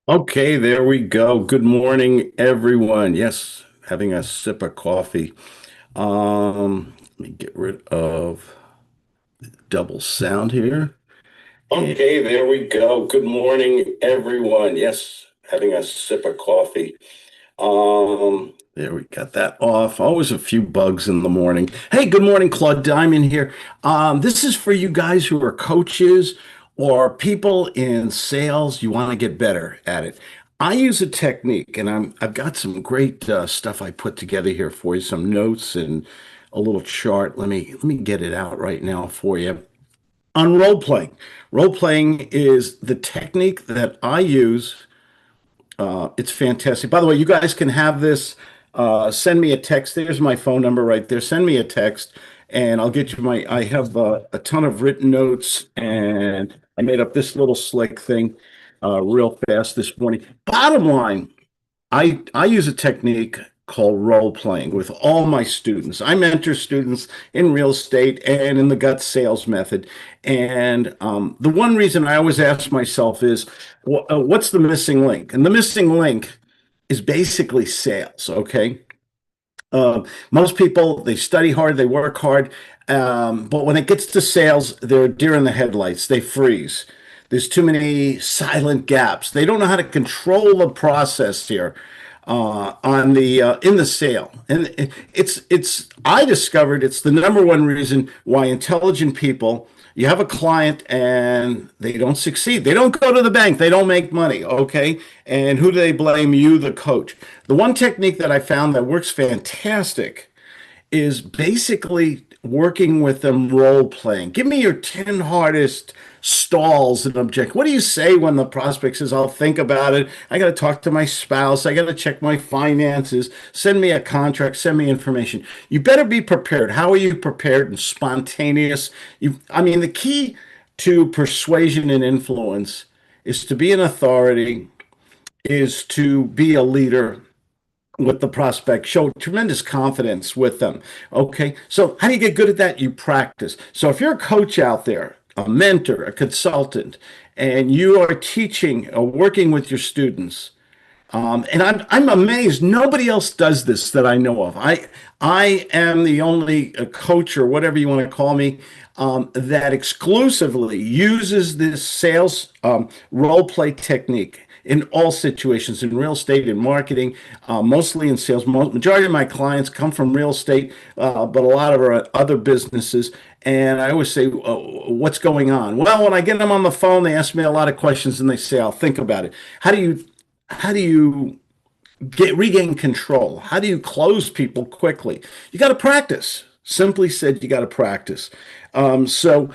Okay, there we go. Good morning, everyone. Yes, having a sip of coffee. Let me get rid of double sound here. Okay, there we go. Good morning, everyone. Yes, having a sip of coffee. There we got that off. Always a few bugs in the morning. Hey, good morning, Claude Diamond here. This is for you guys who are coaches or people in sales. You want to get better at it. I use a technique, and I've got some great stuff I put together here for you, some notes and a little chart. Let me get it out right now for you on role playing. Role playing is the technique that I use. It's fantastic. By the way, you guys can have this. Send me a text. There's my phone number right there. Send me a text, and I'll get you my. I have a ton of written notes, and I made up this little slick thing real fast this morning. Bottom line, I use a technique called role playing with all my students. I mentor students in real estate and in the gut sales method. And the one reason I always ask myself is, what's the missing link? And the missing link is basically sales. Okay. Most people, they study hard, they work hard, but when it gets to sales, they're deer in the headlights. They freeze. There's too many silent gaps. They don't know how to control the process here on the in the sale. And it's I discovered it's the number one reason why intelligent people, you have a client and they don't succeed. They don't go to the bank. They don't make money. Okay. And who do they blame? You, the coach. The one technique that I found that works fantastic is basically working with them role playing. Give me your 10 hardest stalls and object. What do you say when the prospect says, I'll think about it? I got to talk to my spouse. I got to check my finances. Send me a contract. Send me information. You better be prepared. How are you prepared and spontaneous? I mean, the key to persuasion and influence is to be an authority, is to be a leader with the prospect, show tremendous confidence with them. Okay. So how do you get good at that? You practice. So if you're a coach out there, a mentor, a consultant, and you are teaching or working with your students, and I'm amazed nobody else does this that I know of. I am the only coach or whatever you want to call me that exclusively uses this sales role play technique in all situations in real estate and marketing, mostly in sales. Majority of my clients come from real estate, but a lot of our other businesses. And I always say, what's going on? Well, when I get them on the phone, they ask me a lot of questions and they say, I'll think about it. How do you get regain control? How do you close people quickly? You got to practice. Simply said, you got to practice. The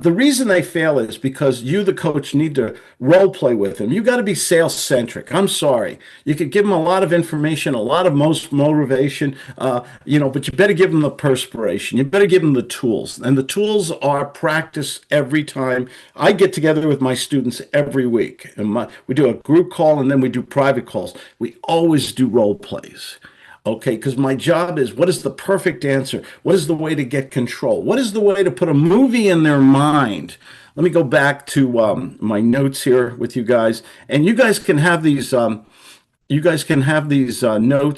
reason they fail is because you, the coach, need to role play with them. You got to be sales centric. I'm sorry. You could give them a lot of information, a lot of most motivation, but you better give them the perspiration. You better give them the tools. And the tools are practice every time. I get together with my students every week. We do a group call and then we do private calls. We always do role plays. Okay, because my job is what is the perfect answer? What is the way to get control? What is the way to put a movie in their mind? Let me go back to my notes here with you guys, and you guys can have these. Notes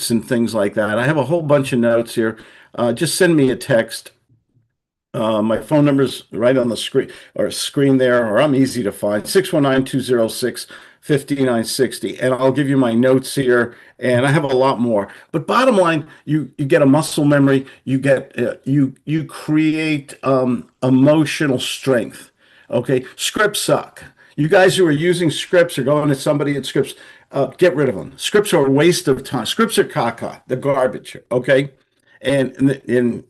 and things like that. I have a whole bunch of notes here. Just send me a text. My phone number's right on the screen there, or I'm easy to find, 619-206-5960. And I'll give you my notes here, and I have a lot more. But bottom line, you get a muscle memory, you create emotional strength. Okay, scripts suck. You guys who are using scripts or going to somebody at scripts, get rid of them. Scripts are a waste of time. Scripts are caca, the garbage. Okay, and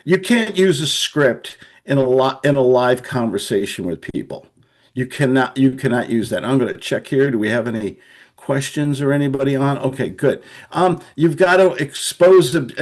you can't use a script in a live conversation with people. You cannot use that. I'm going to check here. Do we have any questions or anybody on? Okay, good. You've got to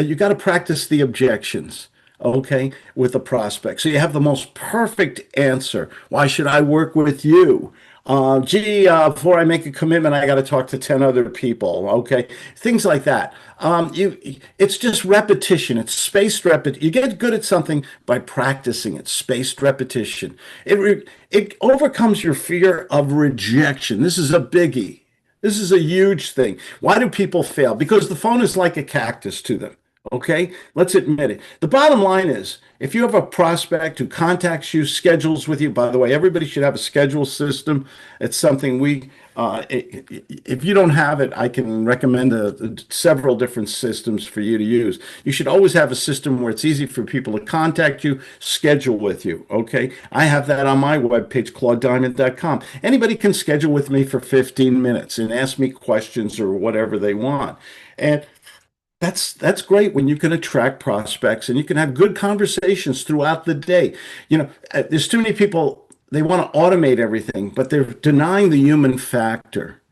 you got to practice the objections, okay, with the prospect. So you have the most perfect answer. Why should I work with you? Before I make a commitment, I got to talk to 10 other people. Okay. Things like that. It's just repetition. It's spaced repetition. You get good at something by practicing it. Spaced repetition. It overcomes your fear of rejection. This is a biggie. This is a huge thing. Why do people fail? Because the phone is like a cactus to them. Okay, let's admit it. The bottom line is if you have a prospect who contacts you, schedules with you, by the way, everybody should have a schedule system. It's something if you don't have it, I can recommend several different systems for you to use. You should always have a system where it's easy for people to contact you, schedule with you. Okay, I have that on my webpage, claudediamond.com. Anybody can schedule with me for 15 minutes and ask me questions or whatever they want. And that's great when you can attract prospects and you can have good conversations throughout the day. There's too many people, they want to automate everything, but they're denying the human factor.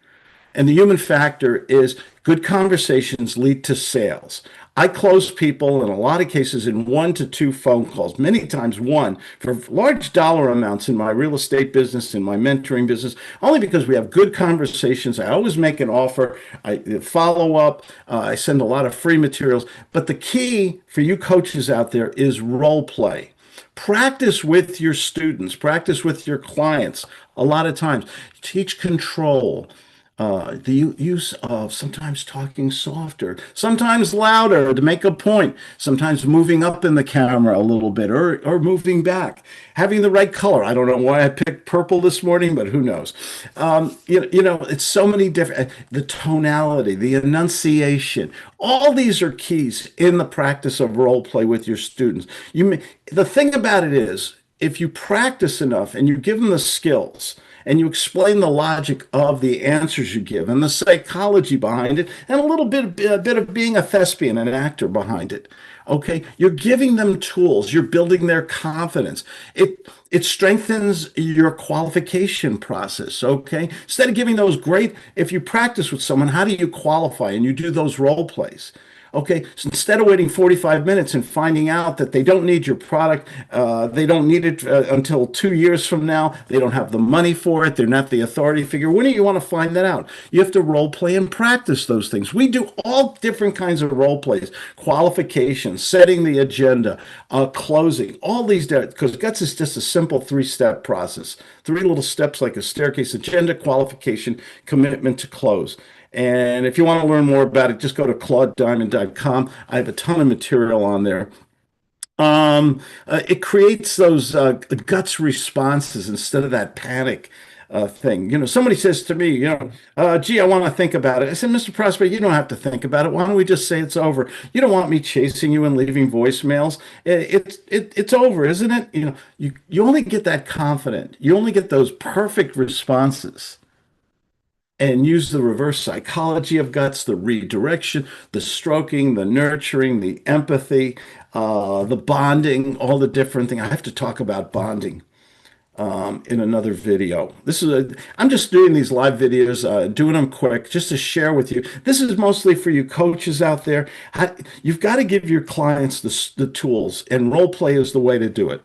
And the human factor is good conversations lead to sales. I close people in a lot of cases in 1 to 2 phone calls, many times one, for large dollar amounts in my real estate business, in my mentoring business, only because we have good conversations. I always make an offer. I follow up. I send a lot of free materials. But the key for you coaches out there is role play. Practice with your students, practice with your clients. A lot of times, teach control. The use of sometimes talking softer, sometimes louder to make a point, sometimes moving up in the camera a little bit or moving back, having the right color. I don't know why I picked purple this morning, but who knows? It's so many different, the tonality, the enunciation, all these are keys in the practice of role play with your students. The thing about it is, if you practice enough and you give them the skills, and you explain the logic of the answers you give and the psychology behind it, and a bit of being a thespian, an actor behind it. Okay, you're giving them tools. You're building their confidence. It strengthens your qualification process. Okay, instead of giving those great, if you practice with someone, how do you qualify? And you do those role plays. Okay, so instead of waiting 45 minutes and finding out that they don't need your product, they don't need it until 2 years from now, they don't have the money for it, they're not the authority figure. When do you want to find that out? You have to role play and practice those things. We do all different kinds of role plays, qualifications, setting the agenda, closing, all these, because guts is just a simple 3-step process. 3 little steps like a staircase: agenda, qualification, commitment to close. And if you want to learn more about it, just go to claudediamond.com. I have a ton of material on there. It creates those guts responses instead of that panic thing. Somebody says to me, gee, I want to think about it. I said, Mr. Prospect, you don't have to think about it. Why don't we just say it's over? You don't want me chasing you and leaving voicemails. It's over, isn't it? You only get that confident. You only get those perfect responses and use the reverse psychology of guts, the redirection, the stroking, the nurturing, the empathy, the bonding, all the different things. I have to talk about bonding in another video. I'm just doing these live videos, doing them quick, just to share with you. This is mostly for you coaches out there. You've got to give your clients the tools, and role play is the way to do it.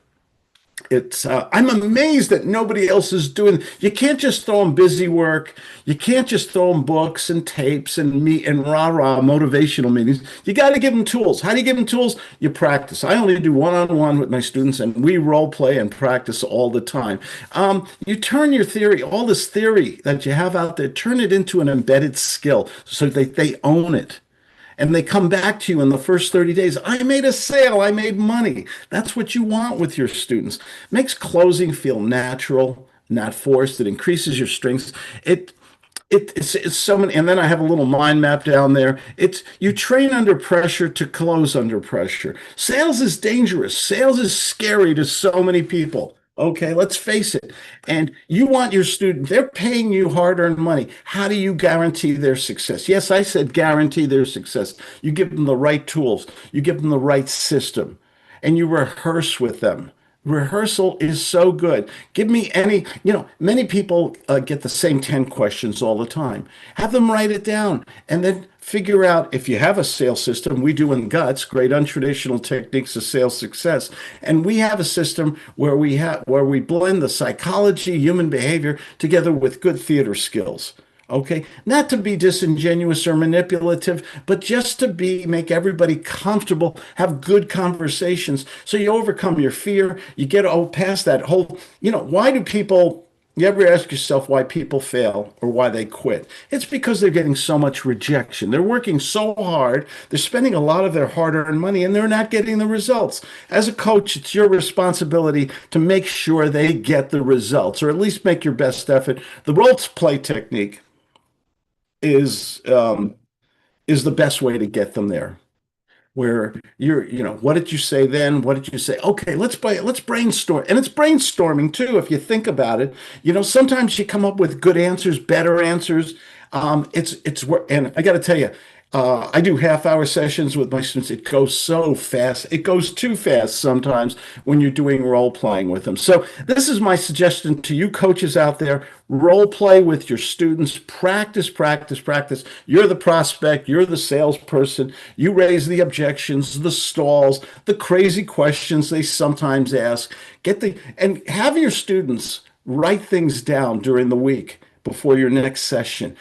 I'm amazed that nobody else is doing. You can't just throw them busy work. You can't just throw them books and tapes and meet and rah-rah motivational meetings. You got to give them tools. How do you give them tools? You practice. I only do one-on-one with my students, and we role play and practice all the time. You turn your theory, all this theory that you have out there, turn it into an embedded skill so they own it. And they come back to you in the first 30 days. I made a sale. I made money. That's what you want with your students. Makes closing feel natural, not forced. It increases your strengths. It's so many. And then I have a little mind map down there. You train under pressure to close under pressure. Sales is dangerous. Sales is scary to so many people. Okay, let's face it. And you want your student, they're paying you hard-earned money. How do you guarantee their success? Yes, I said guarantee their success. You give them the right tools, you give them the right system, and you rehearse with them. Rehearsal is so good. Give me many people get the same 10 questions all the time. Have them write it down and then figure out if you have a sales system. We do in Guts, great untraditional techniques of sales success. And we have a system where we blend the psychology, human behavior together with good theater skills. Okay, not to be disingenuous or manipulative, but just to make everybody comfortable, have good conversations. So you overcome your fear, you get past that whole, why do people You ever ask yourself why people fail or why they quit? It's because they're getting so much rejection. They're working so hard, they're spending a lot of their hard-earned money, and they're not getting the results. As a coach, it's your responsibility to make sure they get the results, or at least make your best effort. The role play technique is um, is the best way to get them there, where what did you say then? What did you say? Okay, let's brainstorm. And it's brainstorming too, if you think about it. Sometimes you come up with good answers, better answers. And I got to tell you, I do half-hour sessions with my students. It goes so fast. It goes too fast sometimes when you're doing role playing with them. So this is my suggestion to you coaches out there. Role play with your students. Practice, practice, practice. You're the prospect. You're the salesperson. You raise the objections, the stalls, the crazy questions they sometimes ask. And have your students write things down during the week before your next session.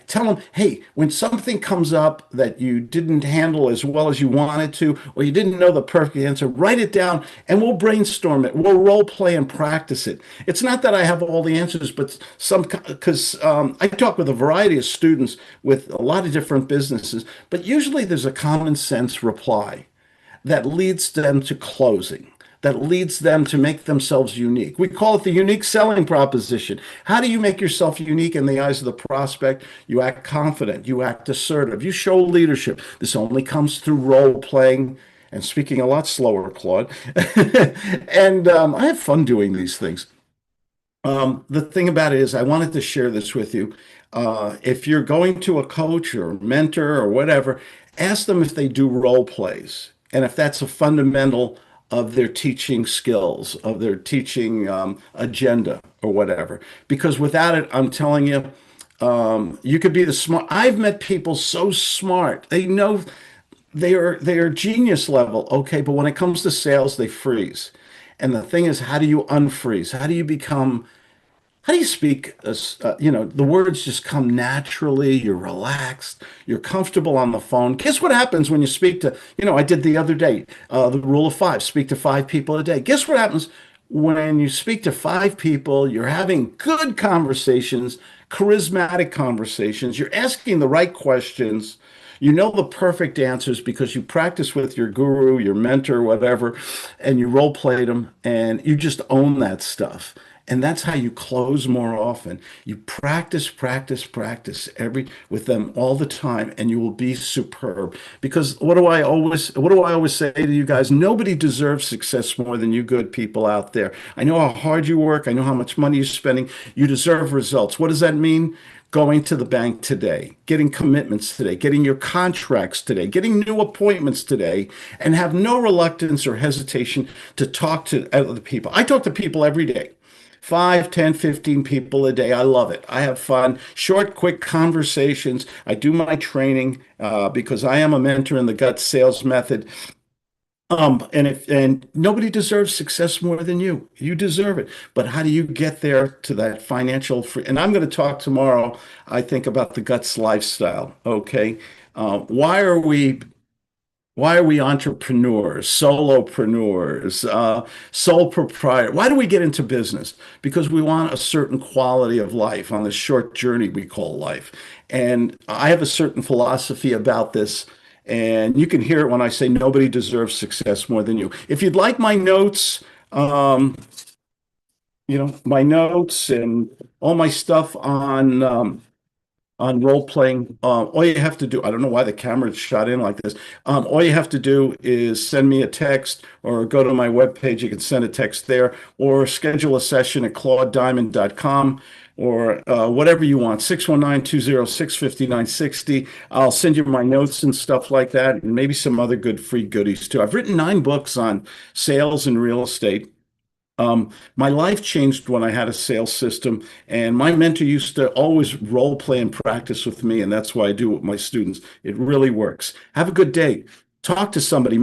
Tell them, hey, when something comes up that you didn't handle as well as you wanted to, or you didn't know the perfect answer, write it down and we'll brainstorm it. We'll role play and practice it. It's not that I have all the answers, but because I talk with a variety of students with a lot of different businesses, but usually there's a common sense reply that leads them to closing, that leads them to make themselves unique. We call it the unique selling proposition. How do you make yourself unique in the eyes of the prospect? You act confident, you act assertive, you show leadership. This only comes through role playing and speaking a lot slower, Claude. And I have fun doing these things. The thing about it is, I wanted to share this with you. If you're going to a coach or mentor or whatever, ask them if they do role plays and if that's a fundamental of their teaching skills, of their teaching agenda or whatever. Because without it, I'm telling you, you could be the smart. I've met people so smart. They know they are genius level, okay, but when it comes to sales, they freeze. And the thing is, how do you unfreeze? How do you speak? The words just come naturally. You're relaxed. You're comfortable on the phone. Guess what happens when you speak to, I did the other day, the rule of five, speak to five people a day. Guess what happens when you speak to five people? You're having good conversations, charismatic conversations. You're asking the right questions. You know the perfect answers because you practice with your guru, your mentor, whatever, and you role played them and you just own that stuff. And that's how you close more often. You practice, practice, practice every with them all the time, and you will be superb. Because what do I always say to you guys? Nobody deserves success more than you good people out there. I know how hard you work. I know how much money you're spending. You deserve results. What does that mean? Going to the bank today, getting commitments today, getting your contracts today, getting new appointments today, and have no reluctance or hesitation to talk to other people. I talk to people every day. 5, 10, 15 people a day. I love it. I have fun. Short, quick conversations. I do my training because I am a mentor in the gut sales method. And nobody deserves success more than you. You deserve it. But how do you get there to that financial free? And I'm going to talk tomorrow, I think, about the guts lifestyle. Okay. Uh, why are we why are we entrepreneurs, solopreneurs, sole proprietor? Why do we get into business? Because we want a certain quality of life on this short journey we call life. And I have a certain philosophy about this. And you can hear it when I say nobody deserves success more than you. If you'd like my notes, my notes and all my stuff on role playing. All you have to do, I don't know why the camera's shot in like this. All you have to do is send me a text or go to my webpage. You can send a text there or schedule a session at claudediamond.com or whatever you want, 619-206-5960. I'll send you my notes and stuff like that, and maybe some other good free goodies too. I've written 9 books on sales and real estate. My life changed when I had a sales system, and my mentor used to always role play and practice with me, and that's why I do it with my students. It really works. Have a good day. Talk to somebody.